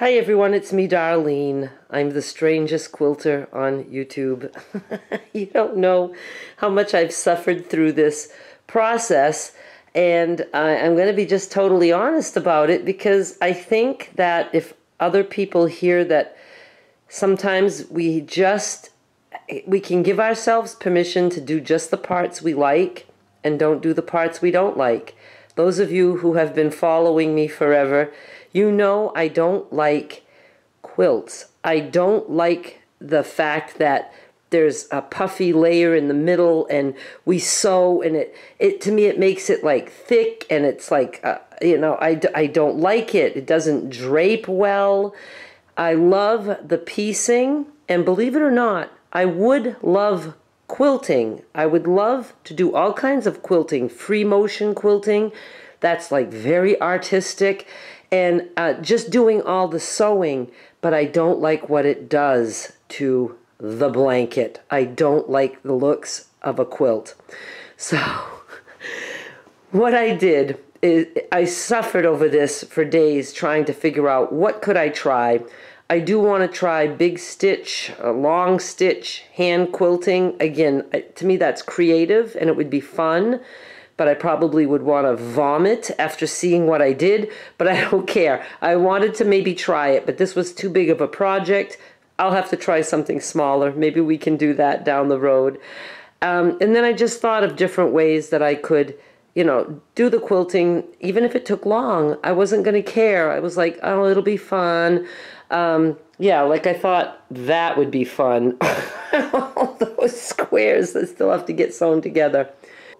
Hi everyone, it's me, Darlene. I'm the strangest quilter on YouTube. You don't know how much I've suffered through this process, and I'm going to be just totally honest about it because I think that if other people hear that sometimes we can give ourselves permission to do just the parts we like and don't do the parts we don't like. Those of you who have been following me forever, you know I don't like quilts. I don't like the fact that there's a puffy layer in the middle and we sew, and it to me it makes it like thick, and it's like I don't like it. It doesn't drape well. I love the piecing, and believe it or not, I would love quilting. I would love to do all kinds of quilting, free motion quilting. That's like very artistic, and just doing all the sewing, but I don't like what it does to the blanket. I don't like the looks of a quilt. So what I did is I suffered over this for days trying to figure out what could I try. I do want to try big stitch, long stitch, hand quilting. Again, to me that's creative and it would be fun, but I probably would want to vomit after seeing what I did, but I don't care. I wanted to maybe try it, but this was too big of a project. I'll have to try something smaller. Maybe we can do that down the road. And then I just thought of different ways that I could, do the quilting. Even if it took long, I wasn't going to care. I was like, oh, it'll be fun. Yeah, like I thought that would be fun. All those squares that still have to get sewn together.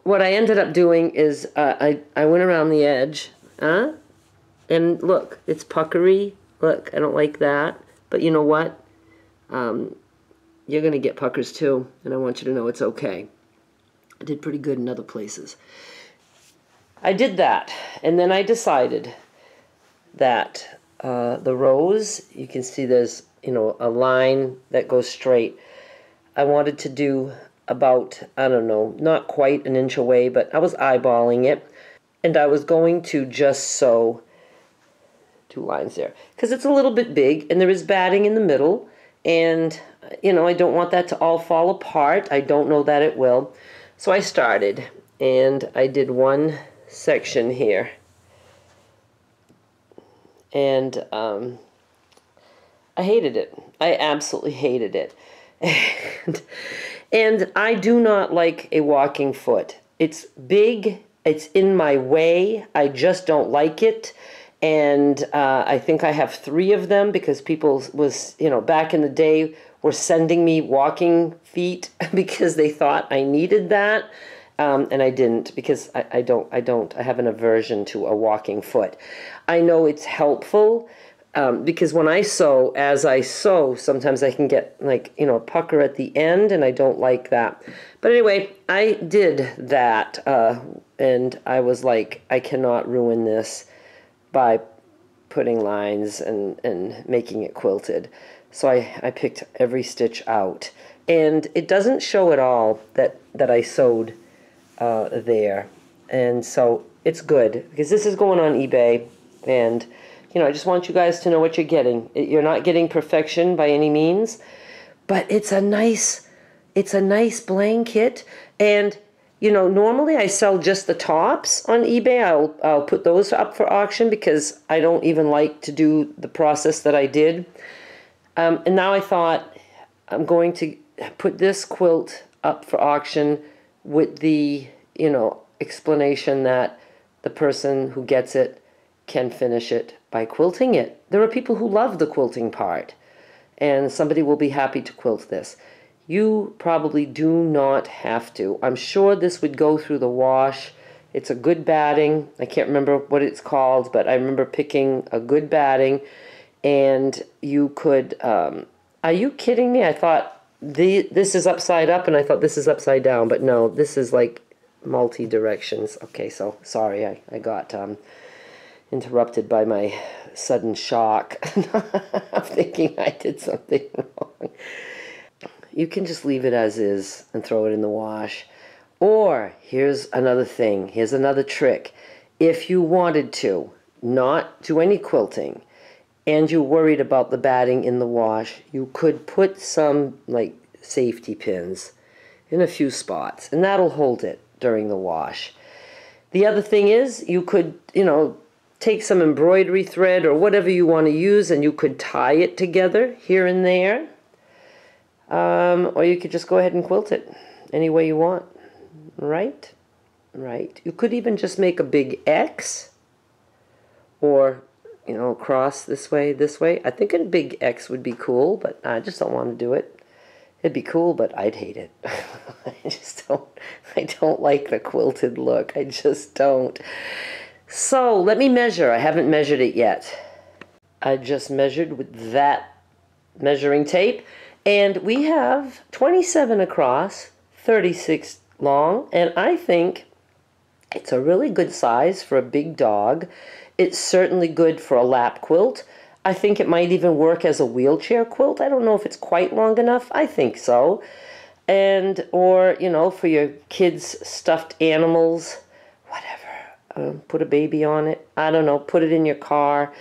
What I ended up doing is I went around the edge, and look, it's puckery. Look, I don't like that. But you know what? You're going to get puckers too, and I want you to know it's okay. I did pretty good in other places. I did that, and then I decided that the rows, you can see there's, a line that goes straight. I wanted to do about, I don't know, not quite an inch away, but I was eyeballing it, and I was going to just sew 2 lines there because it's a little bit big and there is batting in the middle, and I don't want that to all fall apart. I don't know that it will. So I started and I did one section here, and I hated it. I absolutely hated it. And I do not like a walking foot. It's big, it's in my way, I just don't like it. And I think I have 3 of them because people back in the day were sending me walking feet because they thought I needed that. And I didn't, because I have an aversion to a walking foot. I know it's helpful because when I sew, as I sew, sometimes I can get a pucker at the end, and I don't like that. But anyway, I did that, and I was like, I cannot ruin this by putting lines and making it quilted. So I picked every stitch out, and it doesn't show at all that I sewed there, and so it's good because this is going on eBay, and I just want you guys to know what you're getting. You're not getting perfection by any means, but it's a nice blanket. And normally I sell just the tops on eBay. I'll put those up for auction because I don't even like to do the process that I did. And now I thought I'm going to put this quilt up for auction with the, explanation that the person who gets it can finish it by quilting it. There are people who love the quilting part, and somebody will be happy to quilt this. You probably do not have to. I'm sure this would go through the wash. It's a good batting. I can't remember what it's called, but I remember picking a good batting, and you could, are you kidding me? I thought this is upside up, and I thought this is upside down, but no, this is like multi-directions. Okay, so sorry, I got interrupted by my sudden shock of thinking I did something wrong. You can just leave it as is and throw it in the wash. Or here's another thing, here's another trick. If you wanted to not do any quilting and you're worried about the batting in the wash, you could put some like safety pins in a few spots, and that'll hold it during the wash. The other thing is you could, take some embroidery thread or whatever you want to use, and you could tie it together here and there. Or you could just go ahead and quilt it any way you want. Right? Right. You could even just make a big X, or, cross this way, this way. I think a big X would be cool, but I just don't want to do it. It'd be cool, but I'd hate it. I don't like the quilted look. I just don't. So let me measure. I haven't measured it yet. I just measured with that measuring tape, and we have 27 across, 36 long, and I think it's a really good size for a big dog. It's certainly good for a lap quilt. I think it might even work as a wheelchair quilt. I don't know if it's quite long enough. I think so. And, or, for your kids' stuffed animals, whatever. Put a baby on it. I don't know. Put it in your car.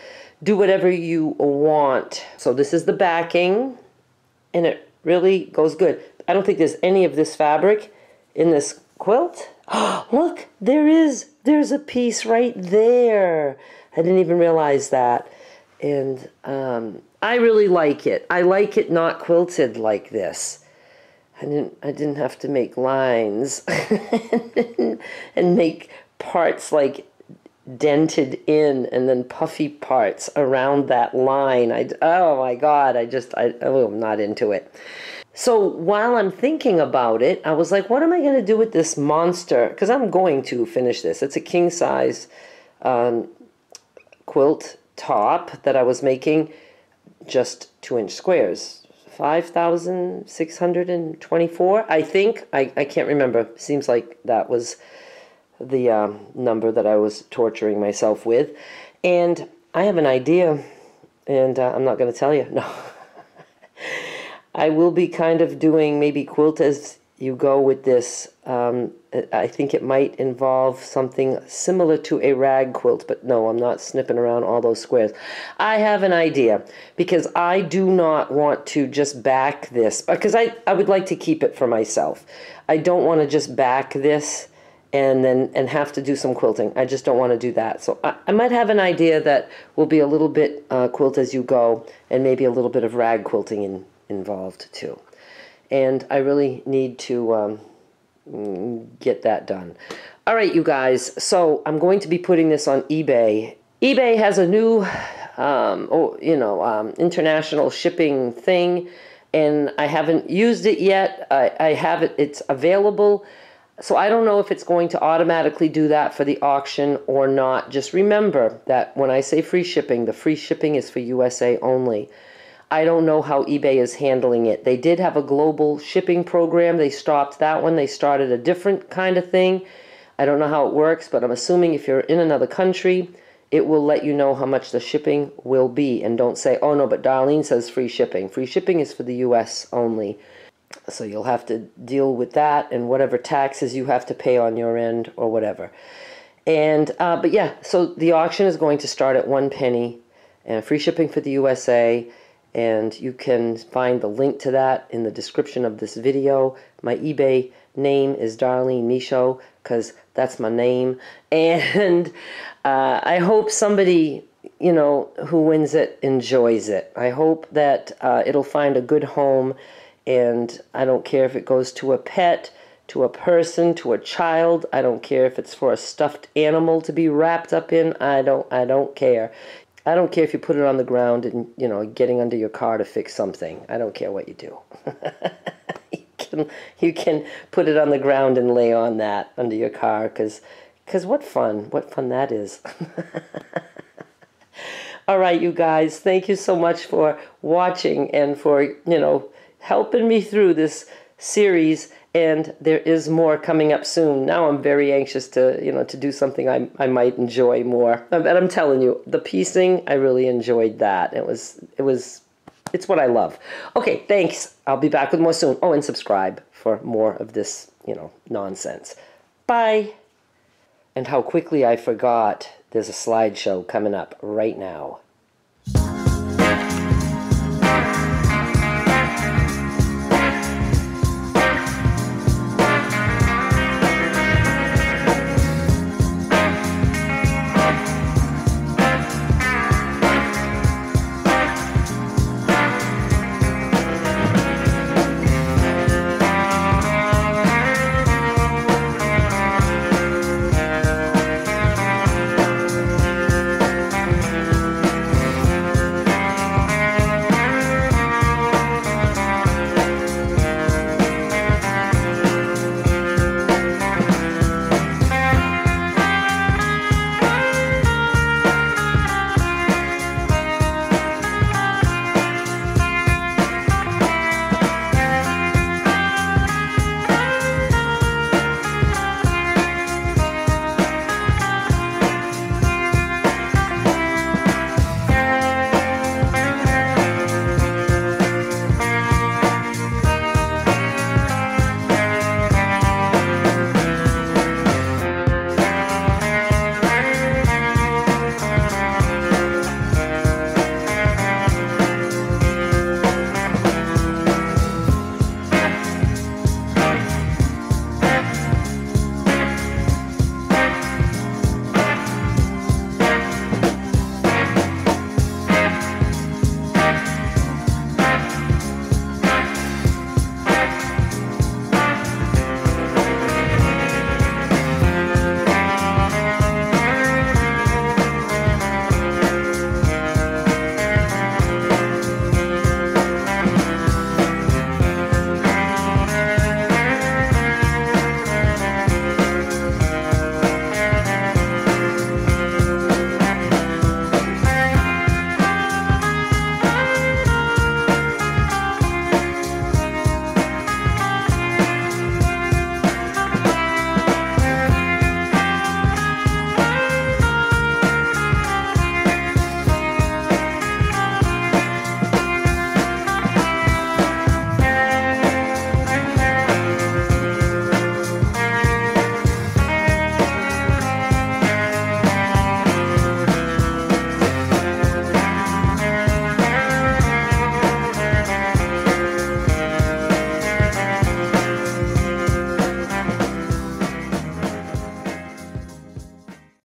Do whatever you want. So this is the backing, and it really goes good. I don't think there's any of this fabric in this quilt. Oh, look, there's a piece right there. I didn't even realize that. And I really like it. I like it not quilted like this. I didn't have to make lines and make parts like dented in and then puffy parts around that line. Oh my God, I'm not into it. So while I'm thinking about it, I was like, what am I going to do with this monster? Because I'm going to finish this. It's a king size quilt top that I was making, just 2-inch squares. 5,624, I think. I can't remember. Seems like that was the number that I was torturing myself with. And I have an idea, and I'm not going to tell you. No. I will be kind of doing maybe quilt as you go with this. I think it might involve something similar to a rag quilt, but no, I'm not snipping around all those squares. I have an idea, because I do not want to just back this, because I would like to keep it for myself. I don't want to just back this and have to do some quilting. I just don't want to do that. So I might have an idea that will be a little bit quilt as you go, and maybe a little bit of rag quilting involved too. And I really need to get that done. All right, you guys. So I'm going to be putting this on eBay. eBay has a new, international shipping thing, and I haven't used it yet. I have it. It's available. So I don't know if it's going to automatically do that for the auction or not. Just remember that when I say free shipping, the free shipping is for USA only. I don't know how eBay is handling it. They did have a global shipping program. They stopped that one. They started a different kind of thing. I don't know how it works, but I'm assuming if you're in another country, it will let you know how much the shipping will be. And don't say, oh no, but Darlene says free shipping. Free shipping is for the US only. So you'll have to deal with that and whatever taxes you have to pay on your end or whatever. And but yeah, so the auction is going to start at 1 penny, and free shipping for the USA. And you can find the link to that in the description of this video. My eBay name is Darlene Michaud, because that's my name. And I hope somebody, who wins it enjoys it. I hope that it'll find a good home. And I don't care if it goes to a pet, to a person, to a child. I don't care if it's for a stuffed animal to be wrapped up in. I don't care. I don't care if you put it on the ground and, getting under your car to fix something. I don't care what you do. you can put it on the ground and lay on that under your car, because what fun that is. All right, you guys, thank you so much for watching and for, helping me through this series. And there is more coming up soon. Now I'm very anxious to, to do something I might enjoy more. And I'm telling you, the piecing, I really enjoyed that. It's what I love. Okay, thanks. I'll be back with more soon. Oh, and subscribe for more of this, nonsense. Bye. And how quickly I forgot there's a slideshow coming up right now.